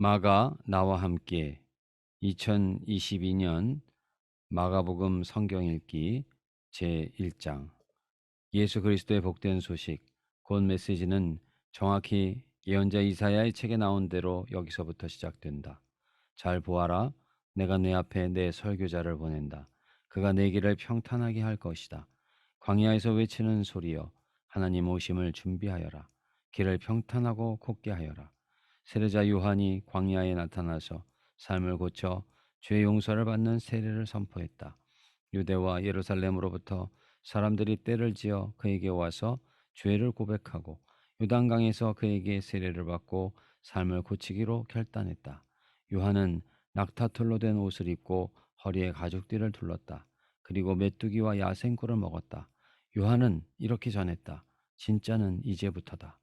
마가 나와 함께 2022년 마가복음 성경 읽기 제1장. 예수 그리스도의 복된 소식 곧 메시지는 정확히 예언자 이사야의 책에 나온 대로 여기서부터 시작된다. 잘 보아라, 내가 내 앞에 내 설교자를 보낸다. 그가 내 길을 평탄하게 할 것이다. 광야에서 외치는 소리여, 하나님 오심을 준비하여라. 길을 평탄하고 곱게 하여라. 세례자 요한이 광야에 나타나서 삶을 고쳐 죄 용서를 받는 세례를 선포했다. 유대와 예루살렘으로부터 사람들이 떼를 지어 그에게 와서 죄를 고백하고 요단강에서 그에게 세례를 받고 삶을 고치기로 결단했다. 요한은 낙타털로 된 옷을 입고 허리에 가죽띠를 둘렀다. 그리고 메뚜기와 야생꿀을 먹었다. 요한은 이렇게 전했다. 진짜는 이제부터다.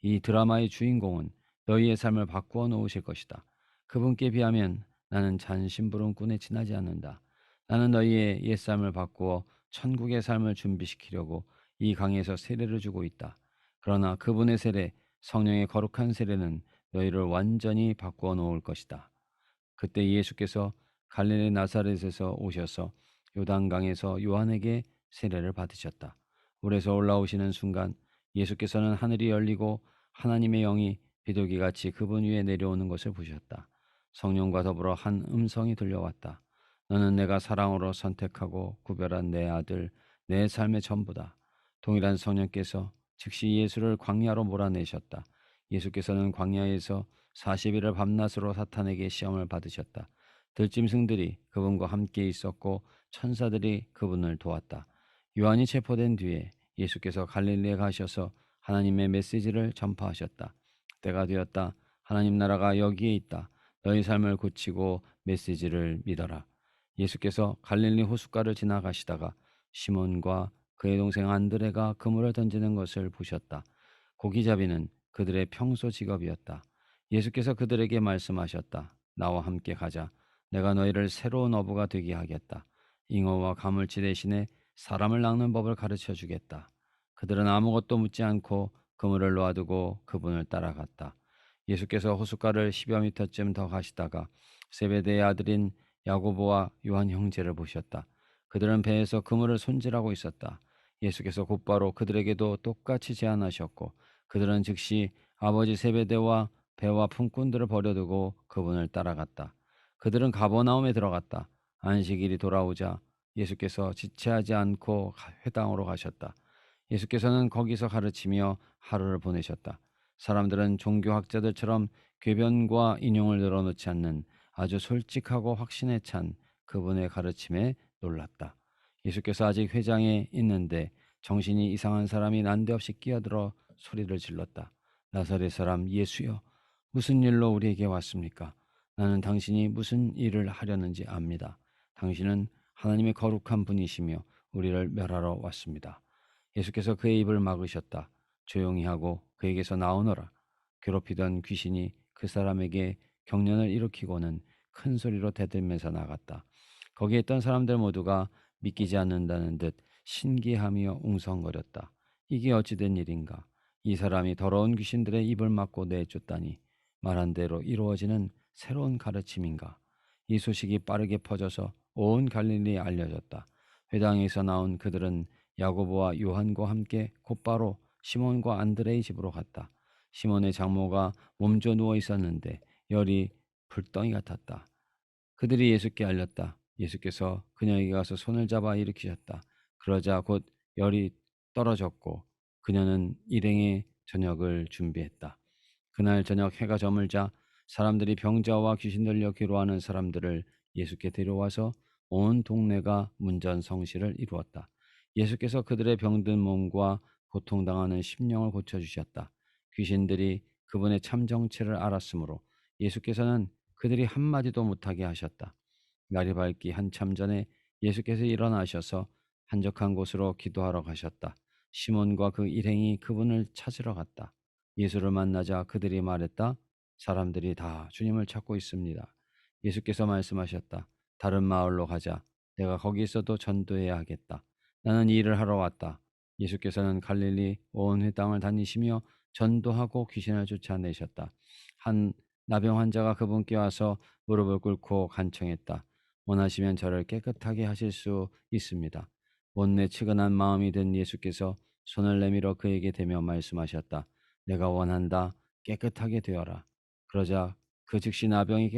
이 드라마의 주인공은 너희의 삶을 바꾸어 놓으실 것이다. 그분께 비하면 나는 잔심부름 꾼에 지나지 않는다. 나는 너희의 옛삶을 바꾸어 천국의 삶을 준비시키려고 이 강에서 세례를 주고 있다. 그러나 그분의 세례, 성령의 거룩한 세례는 너희를 완전히 바꾸어 놓을 것이다. 그때 예수께서 갈릴리 나사렛에서 오셔서 요단강에서 요한에게 세례를 받으셨다. 물에서 올라오시는 순간 예수께서는 하늘이 열리고 하나님의 영이 비둘기같이 그분 위에 내려오는 것을 보셨다. 성령과 더불어 한 음성이 들려왔다. 너는 내가 사랑으로 선택하고 구별한 내 아들, 내 삶의 전부다. 동일한 성령께서 즉시 예수를 광야로 몰아내셨다. 예수께서는 광야에서 40일을 밤낮으로 사탄에게 시험을 받으셨다. 들짐승들이 그분과 함께 있었고 천사들이 그분을 도왔다. 요한이 체포된 뒤에 예수께서 갈릴리에 가셔서 하나님의 메시지를 전파하셨다. 때가 되었다. 하나님 나라가 여기에 있다. 너희 삶을 고치고 메시지를 믿어라. 예수께서 갈릴리 호숫가를 지나가시다가 시몬과 그의 동생 안드레가 그물을 던지는 것을 보셨다. 고기잡이는 그들의 평소 직업이었다. 예수께서 그들에게 말씀하셨다. 나와 함께 가자. 내가 너희를 새로운 어부가 되게 하겠다. 잉어와 가물치 대신에 사람을 낚는 법을 가르쳐 주겠다. 그들은 아무것도 묻지 않고 그물을 놓아두고 그분을 따라갔다. 예수께서 호숫가를 10여 미터쯤 더 가시다가 세베대의 아들인 야고보와 요한 형제를 보셨다. 그들은 배에서 그물을 손질하고 있었다. 예수께서 곧바로 그들에게도 똑같이 제안하셨고 그들은 즉시 아버지 세베대와 배와 품꾼들을 버려두고 그분을 따라갔다. 그들은 가버나움에 들어갔다. 안식일이 돌아오자 예수께서 지체하지 않고 회당으로 가셨다. 예수께서는 거기서 가르치며 하루를 보내셨다. 사람들은 종교학자들처럼 궤변과 인용을 늘어놓지 않는 아주 솔직하고 확신에 찬 그분의 가르침에 놀랐다. 예수께서 아직 회장에 있는데 정신이 이상한 사람이 난데없이 끼어들어 소리를 질렀다. 나사렛 사람 예수여, 무슨 일로 우리에게 왔습니까? 나는 당신이 무슨 일을 하려는지 압니다. 당신은 하나님의 거룩한 분이시며 우리를 멸하러 왔습니다. 예수께서 그의 입을 막으셨다. 조용히 하고 그에게서 나오너라. 괴롭히던 귀신이 그 사람에게 경련을 일으키고는 큰 소리로 대들면서 나갔다. 거기에 있던 사람들 모두가 믿기지 않는다는 듯 신기하며 웅성거렸다. 이게 어찌된 일인가? 이 사람이 더러운 귀신들의 입을 막고 내쫓다니 말한 대로 이루어지는 새로운 가르침인가? 이 소식이 빠르게 퍼져서 온 갈릴리에 알려졌다. 회당에서 나온 그들은 야고보와 요한과 함께 곧바로 시몬과 안드레의 집으로 갔다. 시몬의 장모가 몸져 누워 있었는데 열이 불덩이 같았다. 그들이 예수께 알렸다. 예수께서 그녀에게 가서 손을 잡아 일으키셨다. 그러자 곧 열이 떨어졌고 그녀는 일행의 저녁을 준비했다. 그날 저녁 해가 저물자 사람들이 병자와 귀신 들려 괴로워하는 사람들을 예수께 데려와서 온 동네가 문전성시를 이루었다. 예수께서 그들의 병든 몸과 고통당하는 심령을 고쳐주셨다. 귀신들이 그분의 참 정체를 알았으므로 예수께서는 그들이 한마디도 못하게 하셨다. 날이 밝기 한참 전에 예수께서 일어나셔서 한적한 곳으로 기도하러 가셨다. 시몬과 그 일행이 그분을 찾으러 갔다. 예수를 만나자 그들이 말했다. 사람들이 다 주님을 찾고 있습니다. 예수께서 말씀하셨다. 다른 마을로 가자. 내가 거기 있어도 전도해야 하겠다. 나는 이 일을 하러 왔다. 예수께서는 갈릴리 온 회당을 다니시며 전도하고 귀신을 쫓아내셨다. 한 나병 환자가 그분께 와서 무릎을 꿇고 간청했다. 원하시면 저를 깨끗하게 하실 수 있습니다. 못내 측은한 마음이 든 예수께서 손을 내밀어 그에게 대며 말씀하셨다. 내가 원한다. 깨끗하게 되어라. 그러자 그 즉시 나병이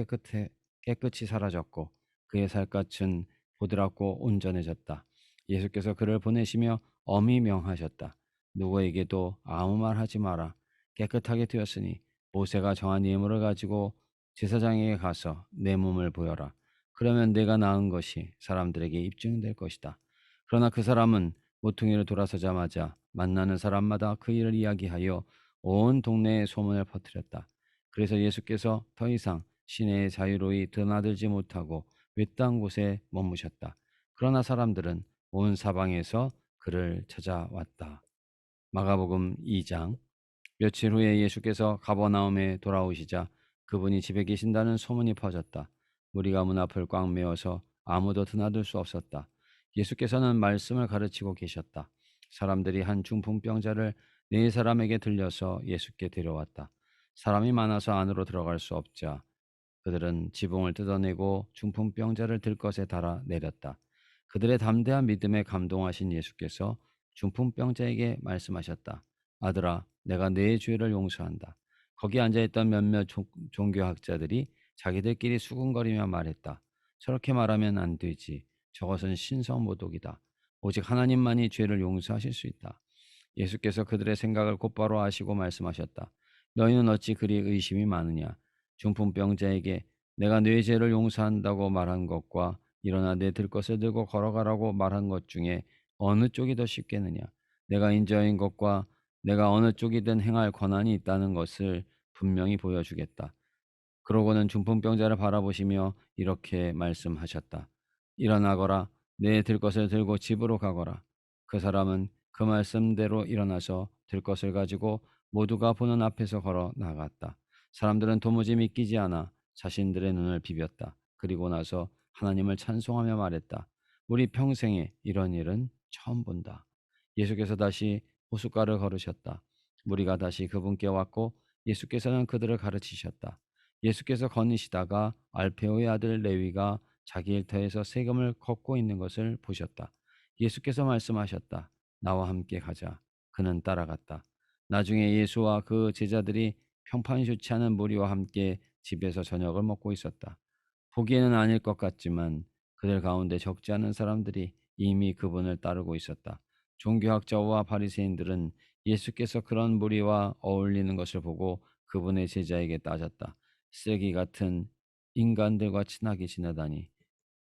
깨끗이 사라졌고 그의 살갗은 부드럽고 온전해졌다. 예수께서 그를 보내시며 엄히 명하셨다. 누구에게도 아무 말 하지 마라. 깨끗하게 되었으니 모세가 정한 예물을 가지고 제사장에게 가서 내 몸을 보여라. 그러면 내가 낳은 것이 사람들에게 입증될 것이다. 그러나 그 사람은 모퉁이를 돌아서자마자 만나는 사람마다 그 일을 이야기하여 온 동네에 소문을 퍼뜨렸다. 그래서 예수께서 더 이상 시내의 자유로이 드나들지 못하고 외딴 곳에 머무셨다. 그러나 사람들은 온 사방에서 그를 찾아왔다. 마가복음 2장. 며칠 후에 예수께서 가버나움에 돌아오시자 그분이 집에 계신다는 소문이 퍼졌다. 무리가 문 앞을 꽉 메워서 아무도 드나들 수 없었다. 예수께서는 말씀을 가르치고 계셨다. 사람들이 한 중풍병자를 네 사람에게 들려서 예수께 데려왔다. 사람이 많아서 안으로 들어갈 수 없자 그들은 지붕을 뜯어내고 중풍병자를 들것에 달아 내렸다. 그들의 담대한 믿음에 감동하신 예수께서 중풍병자에게 말씀하셨다. 아들아, 내가 네 죄를 용서한다. 거기 앉아있던 몇몇 종교학자들이 자기들끼리 수군거리며 말했다. 저렇게 말하면 안 되지. 저것은 신성모독이다. 오직 하나님만이 죄를 용서하실 수 있다. 예수께서 그들의 생각을 곧바로 아시고 말씀하셨다. 너희는 어찌 그리 의심이 많으냐? 중풍병자에게 내가 네 죄를 용서한다고 말한 것과 일어나 내 들것을 들고 걸어가라고 말한 것 중에 어느 쪽이 더 쉽겠느냐? 내가 인자인 것과 내가 어느 쪽이든 행할 권한이 있다는 것을 분명히 보여주겠다. 그러고는 중풍병자를 바라보시며 이렇게 말씀하셨다. 일어나거라. 내 들 것을 들고 집으로 가거라. 그 사람은 그 말씀대로 일어나서 들 것을 가지고 모두가 보는 앞에서 걸어 나갔다. 사람들은 도무지 믿기지 않아 자신들의 눈을 비볐다. 그리고 나서 하나님을 찬송하며 말했다. 우리 평생에 이런 일은 처음 본다. 예수께서 다시 호숫가를 걸으셨다. 무리가 다시 그분께 왔고 예수께서는 그들을 가르치셨다. 예수께서 거니시다가 알페오의 아들 레위가 자기 일터에서 세금을 걷고 있는 것을 보셨다. 예수께서 말씀하셨다. 나와 함께 가자. 그는 따라갔다. 나중에 예수와 그 제자들이 평판이 좋지 않은 무리와 함께 집에서 저녁을 먹고 있었다. 보기에는 아닐 것 같지만 그들 가운데 적지 않은 사람들이 이미 그분을 따르고 있었다. 종교학자와 바리새인들은 예수께서 그런 무리와 어울리는 것을 보고 그분의 제자에게 따졌다. 쓰레기 같은 인간들과 친하게 지내다니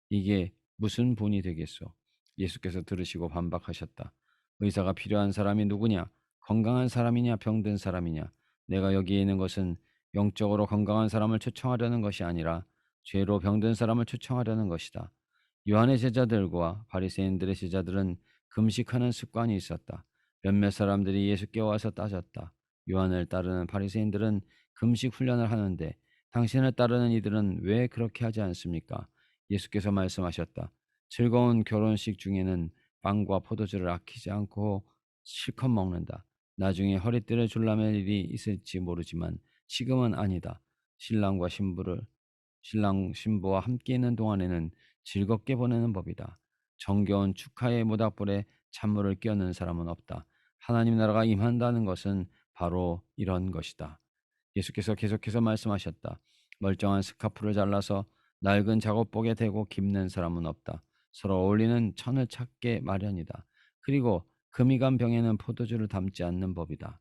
이게 무슨 본이 되겠소? 예수께서 들으시고 반박하셨다. 의사가 필요한 사람이 누구냐? 건강한 사람이냐 병든 사람이냐? 내가 여기에 있는 것은 영적으로 건강한 사람을 초청하려는 것이 아니라 죄로 병든 사람을 초청하려는 것이다. 요한의 제자들과 바리새인들의 제자들은 금식하는 습관이 있었다. 몇몇 사람들이 예수께 와서 따졌다. 요한을 따르는 바리새인들은 금식 훈련을 하는데 당신을 따르는 이들은 왜 그렇게 하지 않습니까? 예수께서 말씀하셨다. 즐거운 결혼식 중에는 빵과 포도주를 아끼지 않고 실컷 먹는다. 나중에 허리띠를 졸라맬 일이 있을지 모르지만 지금은 아니다. 신랑 신부와 함께 있는 동안에는 즐겁게 보내는 법이다. 정겨운 축하의 모닥불에 찬물을 끼얹는 사람은 없다. 하나님 나라가 임한다는 것은 바로 이런 것이다. 예수께서 계속해서 말씀하셨다. 멀쩡한 스카프를 잘라서 낡은 작업복에 대고 깁는 사람은 없다. 서로 어울리는 천을 찾게 마련이다. 그리고 금이 간 병에는 포도주를 담지 않는 법이다.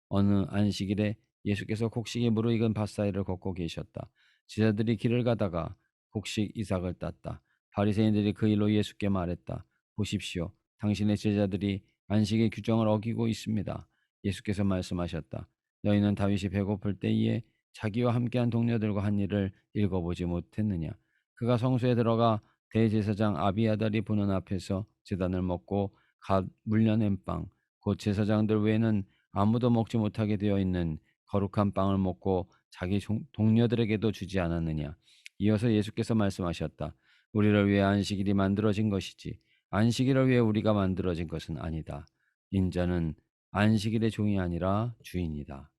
어느 안식일에 예수께서 곡식에 무르익은 밭사이를 걷고 계셨다. 제자들이 길을 가다가 곡식 이삭을 땄다. 바리새인들이 그 일로 예수께 말했다. 보십시오. 당신의 제자들이 안식의 규정을 어기고 있습니다. 예수께서 말씀하셨다. 너희는 다윗이 배고플 때에 자기와 함께한 동료들과 한 일을 읽어보지 못했느냐? 그가 성소에 들어가 대제사장 아비아달이 보는 앞에서 제단을 먹고 갓 물려낸 빵, 곧 제사장들 외에는 아무도 먹지 못하게 되어 있는 거룩한 빵을 먹고 자기 동료들에게도 주지 않았느냐? 이어서 예수께서 말씀하셨다. 우리를 위해 안식일이 만들어진 것이지 안식일을 위해 우리가 만들어진 것은 아니다. 인자는 안식일의 종이 아니라 주인이다.